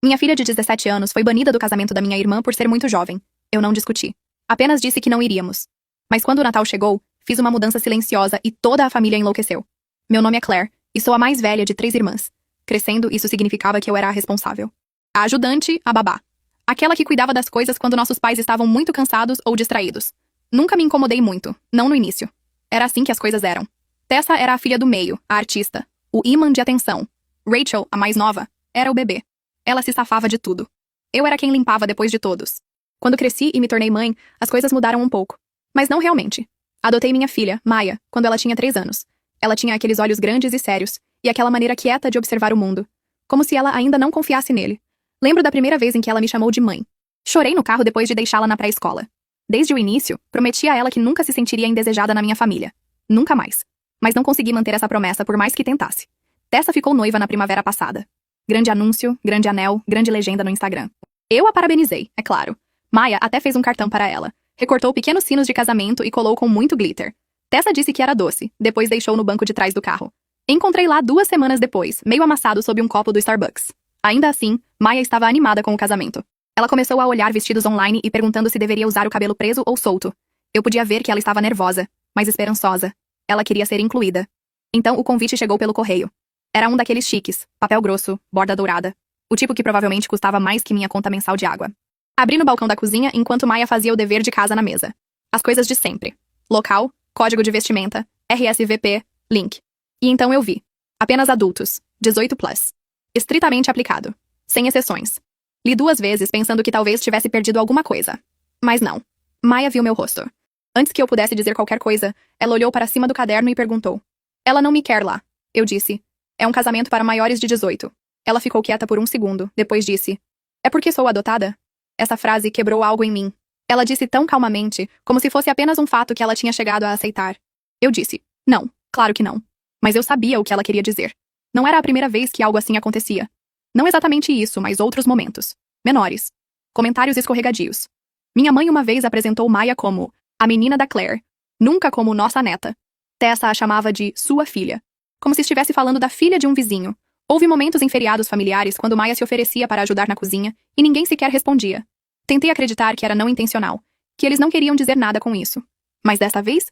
Minha filha de 17 anos foi banida do casamento da minha irmã por ser muito jovem. Eu não discuti. Apenas disse que não iríamos. Mas quando o Natal chegou, fiz uma mudança silenciosa e toda a família enlouqueceu. Meu nome é Claire, e sou a mais velha de 3 irmãs. Crescendo, isso significava que eu era a responsável. A ajudante, a babá. Aquela que cuidava das coisas quando nossos pais estavam muito cansados ou distraídos. Nunca me incomodei muito, não no início. Era assim que as coisas eram. Tessa era a filha do meio, a artista. O ímã de atenção. Rachel, a mais nova, era o bebê. Ela se safava de tudo. Eu era quem limpava depois de todos. Quando cresci e me tornei mãe, as coisas mudaram um pouco. Mas não realmente. Adotei minha filha, Maya, quando ela tinha 3 anos. Ela tinha aqueles olhos grandes e sérios, e aquela maneira quieta de observar o mundo. Como se ela ainda não confiasse nele. Lembro da primeira vez em que ela me chamou de mãe. Chorei no carro depois de deixá-la na pré-escola. Desde o início, prometi a ela que nunca se sentiria indesejada na minha família. Nunca mais. Mas não consegui manter essa promessa por mais que tentasse. Tessa ficou noiva na primavera passada. Grande anúncio, grande anel, grande legenda no Instagram. Eu a parabenizei, é claro. Maya até fez um cartão para ela. Recortou pequenos sinos de casamento e colou com muito glitter. Tessa disse que era doce, depois deixou no banco de trás do carro. Encontrei lá 2 semanas depois, meio amassado sob um copo do Starbucks. Ainda assim, Maya estava animada com o casamento. Ela começou a olhar vestidos online e perguntando se deveria usar o cabelo preso ou solto. Eu podia ver que ela estava nervosa, mas esperançosa. Ela queria ser incluída. Então o convite chegou pelo correio. Era um daqueles chiques, papel grosso, borda dourada. O tipo que provavelmente custava mais que minha conta mensal de água. Abri no balcão da cozinha enquanto Maya fazia o dever de casa na mesa. As coisas de sempre. Local, código de vestimenta, RSVP, link. E então eu vi. Apenas adultos, 18+. Estritamente aplicado. Sem exceções. Li 2 vezes pensando que talvez tivesse perdido alguma coisa. Mas não. Maya viu meu rosto. Antes que eu pudesse dizer qualquer coisa, ela olhou para cima do caderno e perguntou. Ela não me quer lá. Eu disse. É um casamento para maiores de 18. Ela ficou quieta por um segundo, depois disse. É porque sou adotada? Essa frase quebrou algo em mim. Ela disse tão calmamente, como se fosse apenas um fato que ela tinha chegado a aceitar. Eu disse. Não, claro que não. Mas eu sabia o que ela queria dizer. Não era a primeira vez que algo assim acontecia. Não exatamente isso, mas outros momentos. Menores. Comentários escorregadios. Minha mãe uma vez apresentou Maya como a menina da Claire. Nunca como nossa neta. Tessa a chamava de sua filha. Como se estivesse falando da filha de um vizinho. Houve momentos em feriados familiares quando Maya se oferecia para ajudar na cozinha e ninguém sequer respondia. Tentei acreditar que era não intencional, que eles não queriam dizer nada com isso. Mas desta vez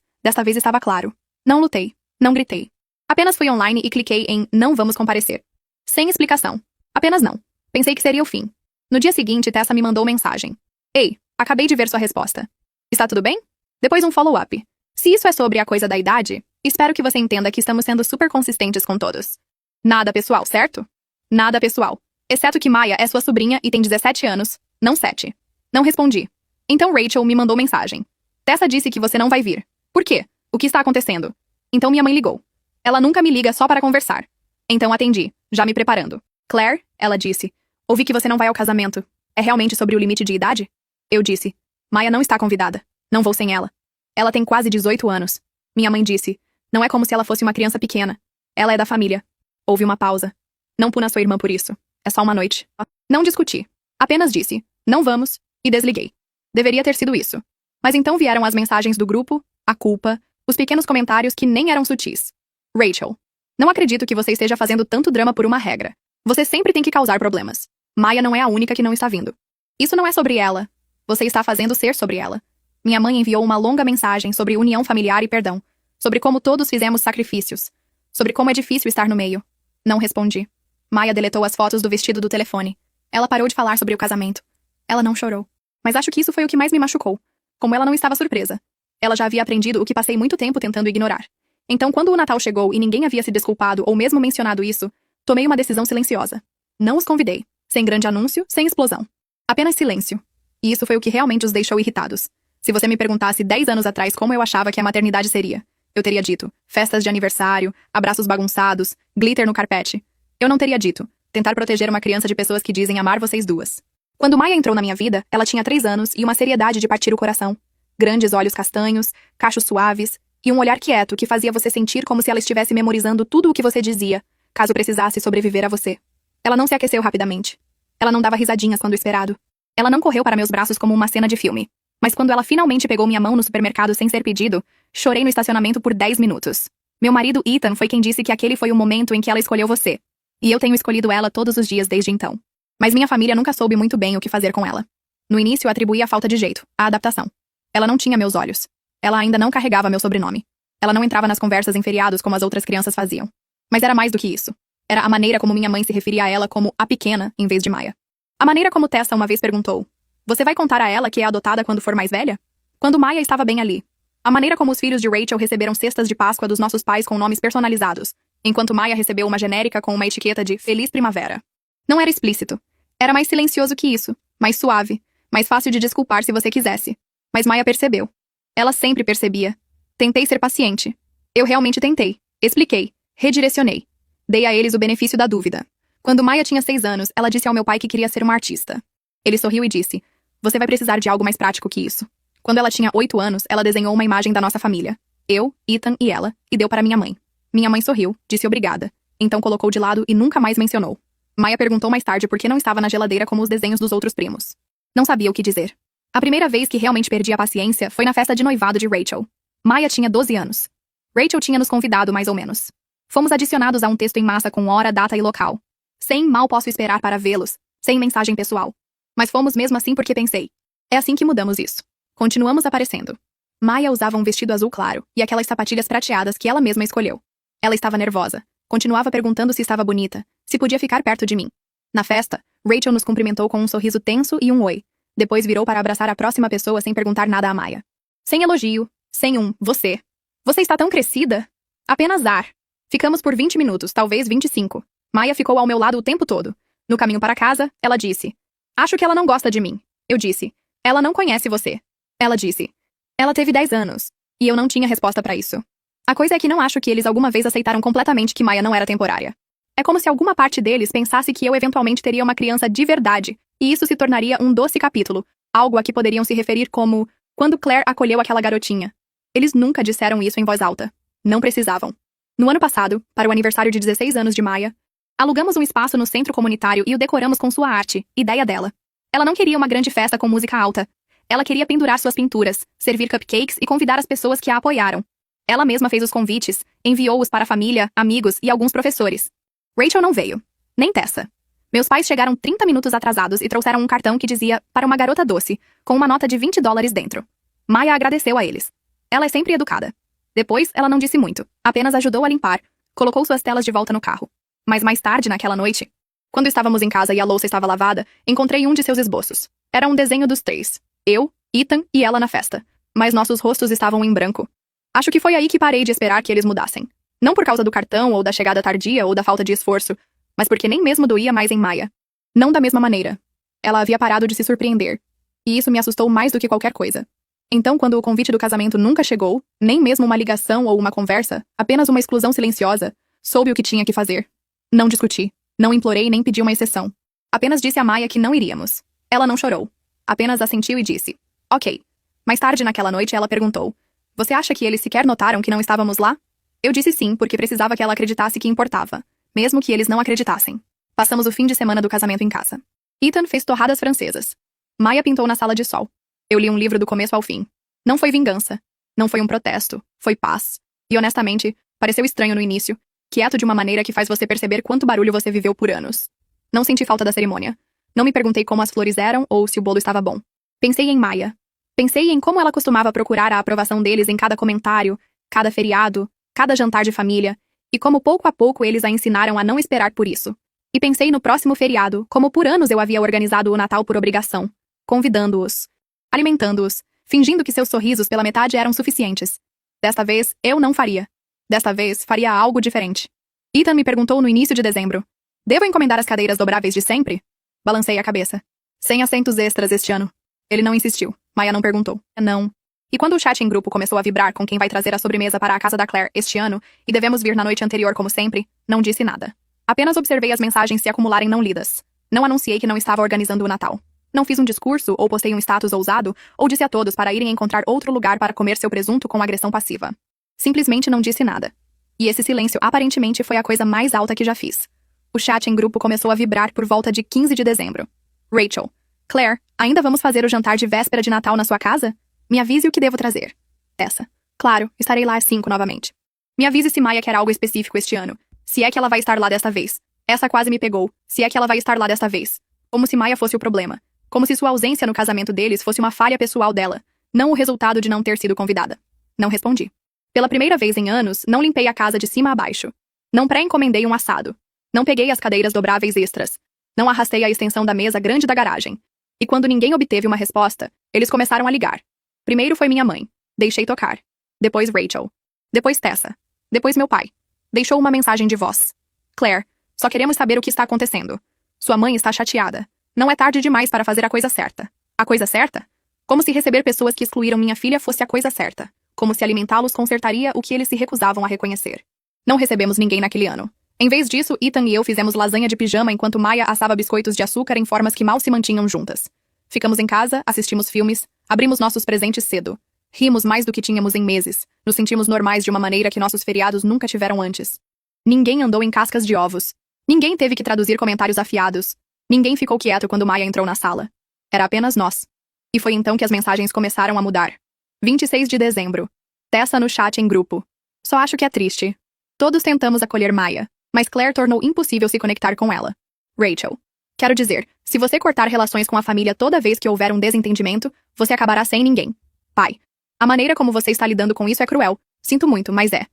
estava claro. Não lutei, não gritei. Apenas fui online e cliquei em não vamos comparecer. Sem explicação. Apenas não. Pensei que seria o fim. No dia seguinte, Tessa me mandou mensagem. Ei, acabei de ver sua resposta. Está tudo bem? Depois um follow-up. Se isso é sobre a coisa da idade, espero que você entenda que estamos sendo super consistentes com todos. Nada pessoal, certo? Nada pessoal. Exceto que Maya é sua sobrinha e tem 17 anos, não 7. Não respondi. Então Rachel me mandou mensagem. Tessa disse que você não vai vir. Por quê? O que está acontecendo? Então minha mãe ligou. Ela nunca me liga só para conversar. Então atendi, já me preparando. Claire, ela disse. Ouvi que você não vai ao casamento. É realmente sobre o limite de idade? Eu disse. Maya não está convidada. Não vou sem ela. Ela tem quase 18 anos. Minha mãe disse. Não é como se ela fosse uma criança pequena. Ela é da família. Houve uma pausa. Não puna sua irmã por isso. É só uma noite. Não discuti. Apenas disse. Não vamos. E desliguei. Deveria ter sido isso. Mas então vieram as mensagens do grupo, a culpa, os pequenos comentários que nem eram sutis. Rachel. Não acredito que você esteja fazendo tanto drama por uma regra. Você sempre tem que causar problemas. Maya não é a única que não está vindo. Isso não é sobre ela. Você está fazendo ser sobre ela. Minha mãe enviou uma longa mensagem sobre união familiar e perdão. Sobre como todos fizemos sacrifícios. Sobre como é difícil estar no meio. Não respondi. Maya deletou as fotos do vestido do telefone. Ela parou de falar sobre o casamento. Ela não chorou. Mas acho que isso foi o que mais me machucou. Como ela não estava surpresa. Ela já havia aprendido o que passei muito tempo tentando ignorar. Então, quando o Natal chegou e ninguém havia se desculpado ou mesmo mencionado isso, tomei uma decisão silenciosa. Não os convidei. Sem grande anúncio, sem explosão. Apenas silêncio. E isso foi o que realmente os deixou irritados. Se você me perguntasse 10 anos atrás como eu achava que a maternidade seria, eu teria dito, festas de aniversário, abraços bagunçados, glitter no carpete. Eu não teria dito, tentar proteger uma criança de pessoas que dizem amar vocês duas. Quando Maya entrou na minha vida, ela tinha 3 anos e uma seriedade de partir o coração. Grandes olhos castanhos, cachos suaves, e um olhar quieto que fazia você sentir como se ela estivesse memorizando tudo o que você dizia, caso precisasse sobreviver a você. Ela não se aqueceu rapidamente. Ela não dava risadinhas quando esperado. Ela não correu para meus braços como uma cena de filme. Mas quando ela finalmente pegou minha mão no supermercado sem ser pedido, chorei no estacionamento por 10 minutos. Meu marido Ethan foi quem disse que aquele foi o momento em que ela escolheu você. E eu tenho escolhido ela todos os dias desde então. Mas minha família nunca soube muito bem o que fazer com ela. No início, atribuí a falta de jeito, a adaptação. Ela não tinha meus olhos. Ela ainda não carregava meu sobrenome. Ela não entrava nas conversas em feriados como as outras crianças faziam. Mas era mais do que isso. Era a maneira como minha mãe se referia a ela como a pequena, em vez de Maya. A maneira como Tessa uma vez perguntou: "Você vai contar a ela que é adotada quando for mais velha?" Quando Maya estava bem ali. A maneira como os filhos de Rachel receberam cestas de Páscoa dos nossos pais com nomes personalizados, enquanto Maya recebeu uma genérica com uma etiqueta de Feliz Primavera. Não era explícito. Era mais silencioso que isso, mais suave, mais fácil de desculpar se você quisesse. Mas Maya percebeu. Ela sempre percebia. Tentei ser paciente. Eu realmente tentei. Expliquei. Redirecionei. Dei a eles o benefício da dúvida. Quando Maya tinha 6 anos, ela disse ao meu pai que queria ser uma artista. Ele sorriu e disse: "Você vai precisar de algo mais prático que isso." Quando ela tinha 8 anos, ela desenhou uma imagem da nossa família. Eu, Ethan e ela, e deu para minha mãe. Minha mãe sorriu, disse obrigada. Então colocou de lado e nunca mais mencionou. Maya perguntou mais tarde por que não estava na geladeira como os desenhos dos outros primos. Não sabia o que dizer. A primeira vez que realmente perdi a paciência foi na festa de noivado de Rachel. Maya tinha 12 anos. Rachel tinha nos convidado mais ou menos. Fomos adicionados a um texto em massa com hora, data e local. Sem mal posso esperar para vê-los, sem mensagem pessoal. Mas fomos mesmo assim porque pensei. É assim que mudamos isso. Continuamos aparecendo. Maya usava um vestido azul claro e aquelas sapatilhas prateadas que ela mesma escolheu. Ela estava nervosa. Continuava perguntando se estava bonita, se podia ficar perto de mim. Na festa, Rachel nos cumprimentou com um sorriso tenso e um oi. Depois virou para abraçar a próxima pessoa sem perguntar nada a Maya. Sem elogio, sem um você. Você está tão crescida? Apenas ar. Ficamos por 20 minutos, talvez 25. Maya ficou ao meu lado o tempo todo. No caminho para casa, ela disse: "Acho que ela não gosta de mim." Eu disse: "Ela não conhece você." Ela disse: "Ela teve 10 anos." E eu não tinha resposta para isso. A coisa é que não acho que eles alguma vez aceitaram completamente que Maya não era temporária. É como se alguma parte deles pensasse que eu eventualmente teria uma criança de verdade, e isso se tornaria um doce capítulo, algo a que poderiam se referir como quando Claire acolheu aquela garotinha. Eles nunca disseram isso em voz alta. Não precisavam. No ano passado, para o aniversário de 16 anos de Maya, alugamos um espaço no centro comunitário e o decoramos com sua arte, ideia dela. Ela não queria uma grande festa com música alta. Ela queria pendurar suas pinturas, servir cupcakes e convidar as pessoas que a apoiaram. Ela mesma fez os convites, enviou-os para a família, amigos e alguns professores. Rachel não veio. Nem Tessa. Meus pais chegaram 30 minutos atrasados e trouxeram um cartão que dizia "para uma garota doce", com uma nota de $20 dentro. Maya agradeceu a eles. Ela é sempre educada. Depois, ela não disse muito, apenas ajudou a limpar, colocou suas telas de volta no carro. Mas mais tarde naquela noite, quando estávamos em casa e a louça estava lavada, encontrei um de seus esboços. Era um desenho dos 3. Eu, Ethan e ela na festa. Mas nossos rostos estavam em branco. Acho que foi aí que parei de esperar que eles mudassem. Não por causa do cartão ou da chegada tardia ou da falta de esforço, mas porque nem mesmo doía mais em Maya. Não da mesma maneira. Ela havia parado de se surpreender. E isso me assustou mais do que qualquer coisa. Então, quando o convite do casamento nunca chegou, nem mesmo uma ligação ou uma conversa, apenas uma exclusão silenciosa, soube o que tinha que fazer. Não discuti. Não implorei nem pedi uma exceção. Apenas disse a Maya que não iríamos. Ela não chorou. Apenas assentiu e disse: "Ok." Mais tarde naquela noite ela perguntou: "Você acha que eles sequer notaram que não estávamos lá?" Eu disse sim, porque precisava que ela acreditasse que importava, mesmo que eles não acreditassem. Passamos o fim de semana do casamento em casa. Ethan fez torradas francesas. Maya pintou na sala de sol. Eu li um livro do começo ao fim. Não foi vingança. Não foi um protesto. Foi paz. E honestamente, pareceu estranho no início, quieto de uma maneira que faz você perceber quanto barulho você viveu por anos. Não senti falta da cerimônia. Não me perguntei como as flores eram ou se o bolo estava bom. Pensei em Maya. Pensei em como ela costumava procurar a aprovação deles em cada comentário, cada feriado, cada jantar de família, e como pouco a pouco eles a ensinaram a não esperar por isso. E pensei no próximo feriado, como por anos eu havia organizado o Natal por obrigação, convidando-os, alimentando-os, fingindo que seus sorrisos pela metade eram suficientes. Desta vez, eu não faria. Desta vez, faria algo diferente. Ethan me perguntou no início de dezembro: "Devo encomendar as cadeiras dobráveis de sempre?" Balancei a cabeça. "Sem assentos extras este ano." Ele não insistiu. Maya não perguntou. Não. E quando o chat em grupo começou a vibrar com quem vai trazer a sobremesa para a casa da Claire este ano, e devemos vir na noite anterior como sempre, não disse nada. Apenas observei as mensagens se acumularem não lidas. Não anunciei que não estava organizando o Natal. Não fiz um discurso ou postei um status ousado, ou disse a todos para irem encontrar outro lugar para comer seu presunto com agressão passiva. Simplesmente não disse nada. E esse silêncio aparentemente foi a coisa mais alta que já fiz. O chat em grupo começou a vibrar por volta de 15 de dezembro. Rachel: "Claire, ainda vamos fazer o jantar de véspera de Natal na sua casa? Me avise o que devo trazer." Tessa: "Claro, estarei lá às 5 novamente." Me avise se Maya quer algo específico este ano. Se é que ela vai estar lá desta vez. Essa quase me pegou. Se é que ela vai estar lá desta vez. Como se Maia fosse o problema. Como se sua ausência no casamento deles fosse uma falha pessoal dela, não o resultado de não ter sido convidada. Não respondi. Pela primeira vez em anos, não limpei a casa de cima a baixo. Não pré-encomendei um assado. Não peguei as cadeiras dobráveis extras. Não arrastei a extensão da mesa grande da garagem. E quando ninguém obteve uma resposta, eles começaram a ligar. Primeiro foi minha mãe. Deixei tocar. Depois Rachel. Depois Tessa. Depois meu pai. Deixou uma mensagem de voz. Claire, só queremos saber o que está acontecendo. Sua mãe está chateada. Não é tarde demais para fazer a coisa certa. A coisa certa? Como se receber pessoas que excluíram minha filha fosse a coisa certa. Como se alimentá-los consertaria o que eles se recusavam a reconhecer. Não recebemos ninguém naquele ano. Em vez disso, Ethan e eu fizemos lasanha de pijama enquanto Maia assava biscoitos de açúcar em formas que mal se mantinham juntas. Ficamos em casa, assistimos filmes, abrimos nossos presentes cedo. Rimos mais do que tínhamos em meses. Nos sentimos normais de uma maneira que nossos feriados nunca tiveram antes. Ninguém andou em cascas de ovos. Ninguém teve que traduzir comentários afiados. Ninguém ficou quieto quando Maia entrou na sala. Era apenas nós. E foi então que as mensagens começaram a mudar. 26 de dezembro. Tessa no chat em grupo. Só acho que é triste. Todos tentamos acolher Maia, mas Claire tornou impossível se conectar com ela. Rachel. Quero dizer, se você cortar relações com a família toda vez que houver um desentendimento, você acabará sem ninguém. Pai. A maneira como você está lidando com isso é cruel. Sinto muito, mas é.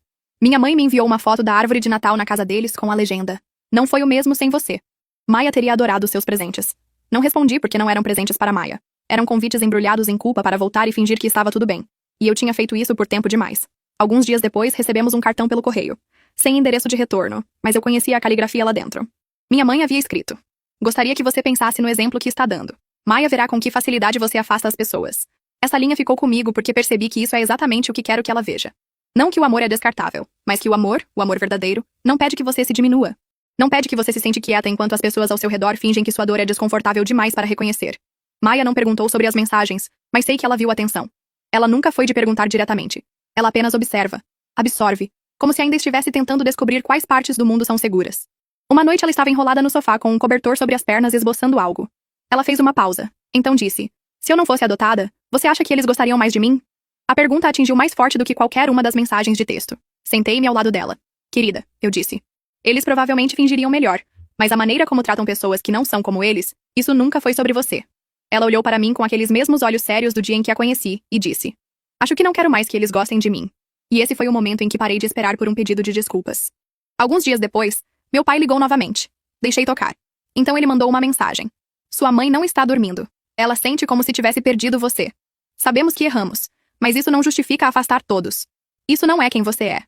Minha mãe me enviou uma foto da árvore de Natal na casa deles com a legenda: "Não foi o mesmo sem você." Maia teria adorado seus presentes. Não respondi porque não eram presentes para Maia. Eram convites embrulhados em culpa para voltar e fingir que estava tudo bem. E eu tinha feito isso por tempo demais. Alguns dias depois, recebemos um cartão pelo correio. Sem endereço de retorno, mas eu conhecia a caligrafia lá dentro. Minha mãe havia escrito: "Gostaria que você pensasse no exemplo que está dando. Maia verá com que facilidade você afasta as pessoas." Essa linha ficou comigo porque percebi que isso é exatamente o que quero que ela veja. Não que o amor é descartável, mas que o amor verdadeiro, não pede que você se diminua. Não pede que você se sente quieta enquanto as pessoas ao seu redor fingem que sua dor é desconfortável demais para reconhecer. Maia não perguntou sobre as mensagens, mas sei que ela viu atenção. Ela nunca foi de perguntar diretamente. Ela apenas observa, absorve, como se ainda estivesse tentando descobrir quais partes do mundo são seguras. Uma noite ela estava enrolada no sofá com um cobertor sobre as pernas esboçando algo. Ela fez uma pausa, então disse: "Se eu não fosse adotada, você acha que eles gostariam mais de mim?" A pergunta atingiu mais forte do que qualquer uma das mensagens de texto. Sentei-me ao lado dela. "Querida", eu disse. "Eles provavelmente fingiriam melhor, mas a maneira como tratam pessoas que não são como eles, isso nunca foi sobre você." Ela olhou para mim com aqueles mesmos olhos sérios do dia em que a conheci, e disse: "Acho que não quero mais que eles gostem de mim." E esse foi o momento em que parei de esperar por um pedido de desculpas. Alguns dias depois, meu pai ligou novamente. Deixei tocar. Então ele mandou uma mensagem: "Sua mãe não está dormindo. Ela sente como se tivesse perdido você. Sabemos que erramos, mas isso não justifica afastar todos. Isso não é quem você é."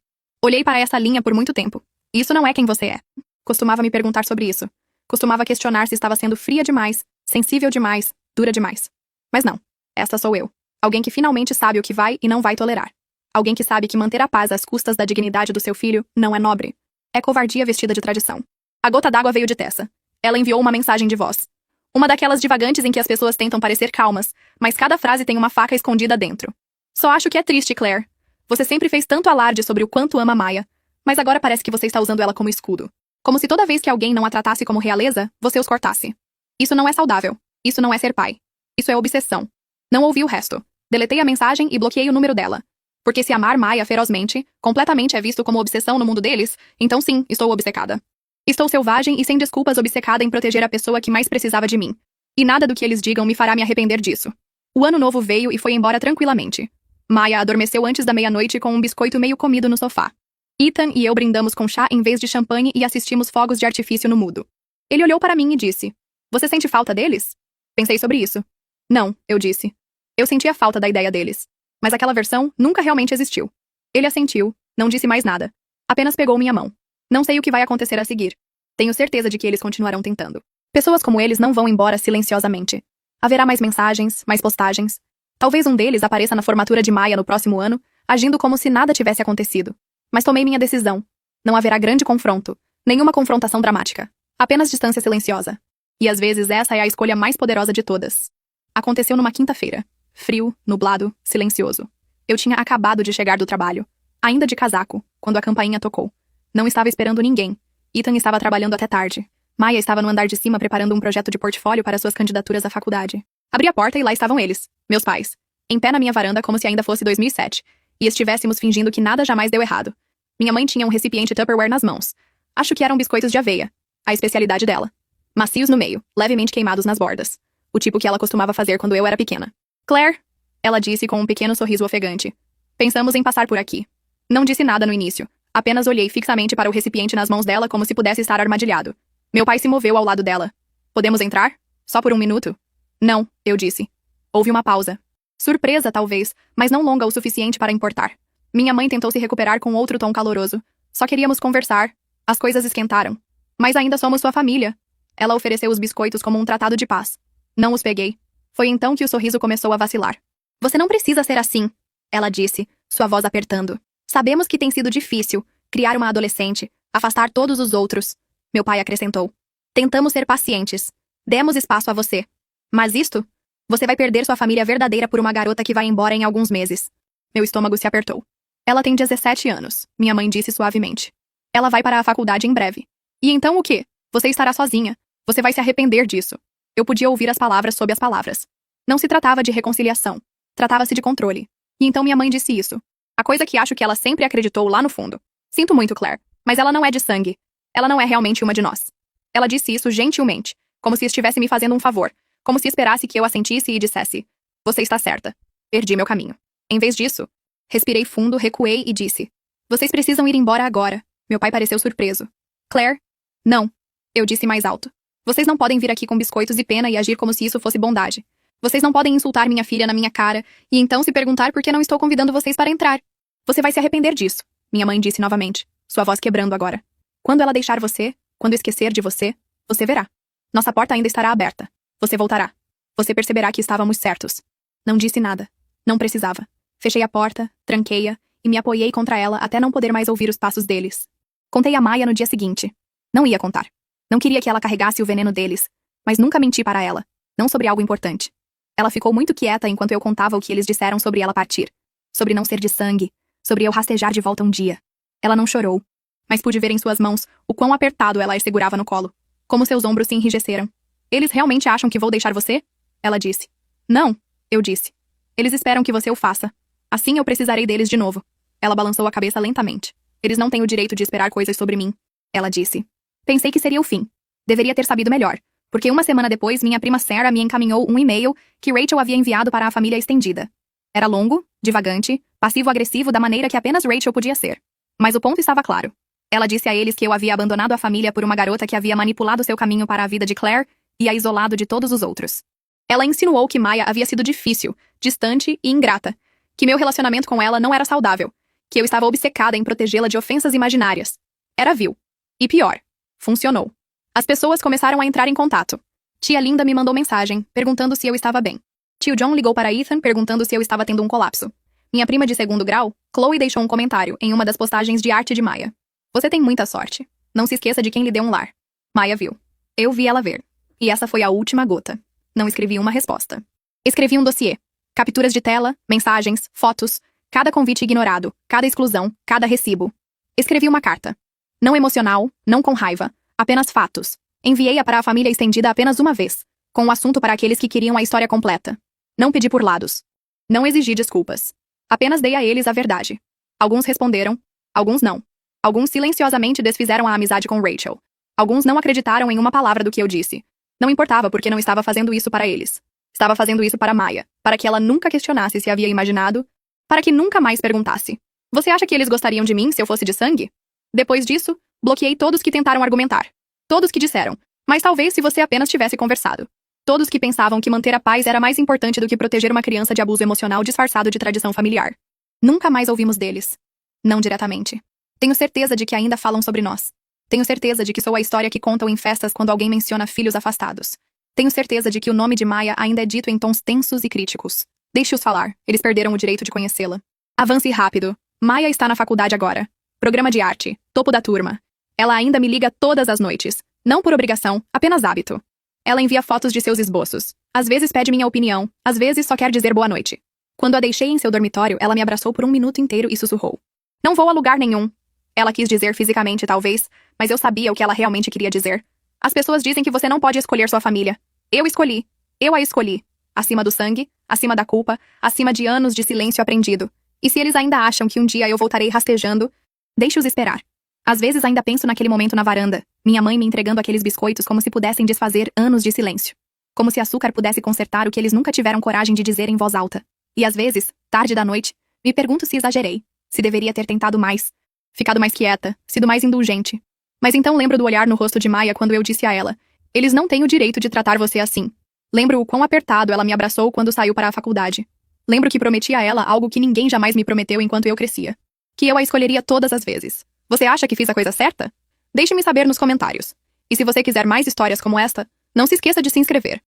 Olhei para essa linha por muito tempo. Isso não é quem você é. Costumava me perguntar sobre isso. Costumava questionar se estava sendo fria demais, sensível demais, dura demais. Mas não. Esta sou eu. Alguém que finalmente sabe o que vai e não vai tolerar. Alguém que sabe que manter a paz às custas da dignidade do seu filho não é nobre. É covardia vestida de tradição. A gota d'água veio de Tessa. Ela enviou uma mensagem de voz. Uma daquelas divagantes em que as pessoas tentam parecer calmas, mas cada frase tem uma faca escondida dentro. "Só acho que é triste, Claire. Você sempre fez tanto alarde sobre o quanto ama Maia, mas agora parece que você está usando ela como escudo. Como se toda vez que alguém não a tratasse como realeza, você os cortasse. Isso não é saudável. Isso não é ser pai. Isso é obsessão." Não ouvi o resto. Deletei a mensagem e bloqueei o número dela. Porque se amar Maia ferozmente, completamente é visto como obsessão no mundo deles, então sim, estou obcecada. Estou selvagem e sem desculpas obcecada em proteger a pessoa que mais precisava de mim. E nada do que eles digam me fará me arrepender disso. O ano novo veio e foi embora tranquilamente. Maia adormeceu antes da meia-noite com um biscoito meio comido no sofá. Ethan e eu brindamos com chá em vez de champanhe e assistimos fogos de artifício no mudo. Ele olhou para mim e disse: "Você sente falta deles?" Pensei sobre isso. "Não", eu disse. Eu sentia falta da ideia deles. Mas aquela versão nunca realmente existiu. Ele assentiu, não disse mais nada. Apenas pegou minha mão. "Não sei o que vai acontecer a seguir. Tenho certeza de que eles continuarão tentando. Pessoas como eles não vão embora silenciosamente. Haverá mais mensagens, mais postagens. Talvez um deles apareça na formatura de Maia no próximo ano, agindo como se nada tivesse acontecido. Mas tomei minha decisão. Não haverá grande confronto, nenhuma confrontação dramática. Apenas distância silenciosa. E às vezes essa é a escolha mais poderosa de todas." Aconteceu numa quinta-feira. Frio, nublado, silencioso. Eu tinha acabado de chegar do trabalho, ainda de casaco, quando a campainha tocou. Não estava esperando ninguém. Ethan estava trabalhando até tarde. Maia estava no andar de cima preparando um projeto de portfólio para suas candidaturas à faculdade. Abri a porta e lá estavam eles, meus pais, em pé na minha varanda como se ainda fosse 2007, e estivéssemos fingindo que nada jamais deu errado. Minha mãe tinha um recipiente Tupperware nas mãos. Acho que eram biscoitos de aveia, a especialidade dela. Macios no meio, levemente queimados nas bordas. O tipo que ela costumava fazer quando eu era pequena. Claire, ela disse com um pequeno sorriso ofegante. Pensamos em passar por aqui. Não disse nada no início. Apenas olhei fixamente para o recipiente nas mãos dela como se pudesse estar armadilhado. Meu pai se moveu ao lado dela. Podemos entrar? Só por um minuto? Não, eu disse. Houve uma pausa. Surpresa, talvez, mas não longa o suficiente para importar. Minha mãe tentou se recuperar com outro tom caloroso. Só queríamos conversar. As coisas esquentaram. Mas ainda somos sua família. Ela ofereceu os biscoitos como um tratado de paz. Não os peguei. Foi então que o sorriso começou a vacilar. Você não precisa ser assim, ela disse, sua voz apertando. Sabemos que tem sido difícil criar uma adolescente, afastar todos os outros. Meu pai acrescentou. Tentamos ser pacientes. Demos espaço a você. Mas isto? Você vai perder sua família verdadeira por uma garota que vai embora em alguns meses. Meu estômago se apertou. Ela tem 17 anos, minha mãe disse suavemente. Ela vai para a faculdade em breve. E então o quê? Você estará sozinha. Você vai se arrepender disso. Eu podia ouvir as palavras sob as palavras. Não se tratava de reconciliação. Tratava-se de controle. E então minha mãe disse isso. A coisa que acho que ela sempre acreditou lá no fundo. Sinto muito, Claire, mas ela não é de sangue. Ela não é realmente uma de nós. Ela disse isso gentilmente, como se estivesse me fazendo um favor, como se esperasse que eu assentisse e dissesse: você está certa. Perdi meu caminho. Em vez disso, respirei fundo, recuei e disse: vocês precisam ir embora agora. Meu pai pareceu surpreso. Claire? Não. Eu disse mais alto. Vocês não podem vir aqui com biscoitos e pena e agir como se isso fosse bondade. Vocês não podem insultar minha filha na minha cara e então se perguntar por que não estou convidando vocês para entrar. Você vai se arrepender disso, minha mãe disse novamente, sua voz quebrando agora. Quando ela deixar você, quando esquecer de você, você verá. Nossa porta ainda estará aberta. Você voltará. Você perceberá que estávamos certos. Não disse nada. Não precisava. Fechei a porta, tranquei-a e me apoiei contra ela até não poder mais ouvir os passos deles. Contei a Maya no dia seguinte. Não ia contar. Não queria que ela carregasse o veneno deles, mas nunca menti para ela, não sobre algo importante. Ela ficou muito quieta enquanto eu contava o que eles disseram sobre ela partir, sobre não ser de sangue, sobre eu rastejar de volta um dia. Ela não chorou, mas pude ver em suas mãos o quão apertado ela as segurava no colo, como seus ombros se enrijeceram. Eles realmente acham que vou deixar você? Ela disse. Não, eu disse. Eles esperam que você o faça. Assim eu precisarei deles de novo. Ela balançou a cabeça lentamente. Eles não têm o direito de esperar coisas sobre mim. Ela disse. Pensei que seria o fim. Deveria ter sabido melhor, porque uma semana depois minha prima Sarah me encaminhou um e-mail que Rachel havia enviado para a família estendida. Era longo, divagante, passivo-agressivo da maneira que apenas Rachel podia ser. Mas o ponto estava claro. Ela disse a eles que eu havia abandonado a família por uma garota que havia manipulado seu caminho para a vida de Claire e a isolado de todos os outros. Ela insinuou que Maya havia sido difícil, distante e ingrata, que meu relacionamento com ela não era saudável, que eu estava obcecada em protegê-la de ofensas imaginárias. Era vil. E pior. Funcionou. As pessoas começaram a entrar em contato. Tia Linda me mandou mensagem, perguntando se eu estava bem. Tio John ligou para Ethan, perguntando se eu estava tendo um colapso. Minha prima de segundo grau, Chloe, deixou um comentário em uma das postagens de arte de Maya. Você tem muita sorte. Não se esqueça de quem lhe deu um lar. Maya viu. Eu vi ela ver. E essa foi a última gota. Não escrevi uma resposta. Escrevi um dossiê. Capturas de tela, mensagens, fotos, cada convite ignorado, cada exclusão, cada recibo. Escrevi uma carta. Não emocional, não com raiva, apenas fatos. Enviei-a para a família estendida apenas uma vez, com o assunto para aqueles que queriam a história completa. Não pedi por lados. Não exigi desculpas. Apenas dei a eles a verdade. Alguns responderam, alguns não. Alguns silenciosamente desfizeram a amizade com Rachel. Alguns não acreditaram em uma palavra do que eu disse. Não importava porque não estava fazendo isso para eles. Estava fazendo isso para Maya, para que ela nunca questionasse se havia imaginado, para que nunca mais perguntasse. Você acha que eles gostariam de mim se eu fosse de sangue? Depois disso, bloqueei todos que tentaram argumentar. Todos que disseram, mas talvez se você apenas tivesse conversado. Todos que pensavam que manter a paz era mais importante do que proteger uma criança de abuso emocional disfarçado de tradição familiar. Nunca mais ouvimos deles. Não diretamente. Tenho certeza de que ainda falam sobre nós. Tenho certeza de que sou a história que contam em festas quando alguém menciona filhos afastados. Tenho certeza de que o nome de Maya ainda é dito em tons tensos e críticos. Deixe-os falar, eles perderam o direito de conhecê-la. Avance rápido. Maya está na faculdade agora. Programa de arte, topo da turma. Ela ainda me liga todas as noites. Não por obrigação, apenas hábito. Ela envia fotos de seus esboços. Às vezes pede minha opinião, às vezes só quer dizer boa noite. Quando a deixei em seu dormitório, ela me abraçou por um minuto inteiro e sussurrou. Não vou a lugar nenhum. Ela quis dizer fisicamente, talvez, mas eu sabia o que ela realmente queria dizer. As pessoas dizem que você não pode escolher sua família. Eu escolhi. Eu a escolhi. Acima do sangue, acima da culpa, acima de anos de silêncio aprendido. E se eles ainda acham que um dia eu voltarei rastejando, deixe-os esperar. Às vezes ainda penso naquele momento na varanda, Minha mãe me entregando aqueles biscoitos como se pudessem desfazer anos de silêncio. Como se açúcar pudesse consertar o que eles nunca tiveram coragem de dizer em voz alta. E às vezes, tarde da noite, me pergunto se exagerei, se deveria ter tentado mais, ficado mais quieta, sido mais indulgente. Mas então lembro do olhar no rosto de Maia quando eu disse a ela: eles não têm o direito de tratar você assim. Lembro o quão apertado ela me abraçou quando saiu para a faculdade. Lembro que prometi a ela algo que ninguém jamais me prometeu enquanto eu crescia. Que eu a escolheria todas as vezes. Você acha que fiz a coisa certa? Deixe-me saber nos comentários. E se você quiser mais histórias como esta, não se esqueça de se inscrever.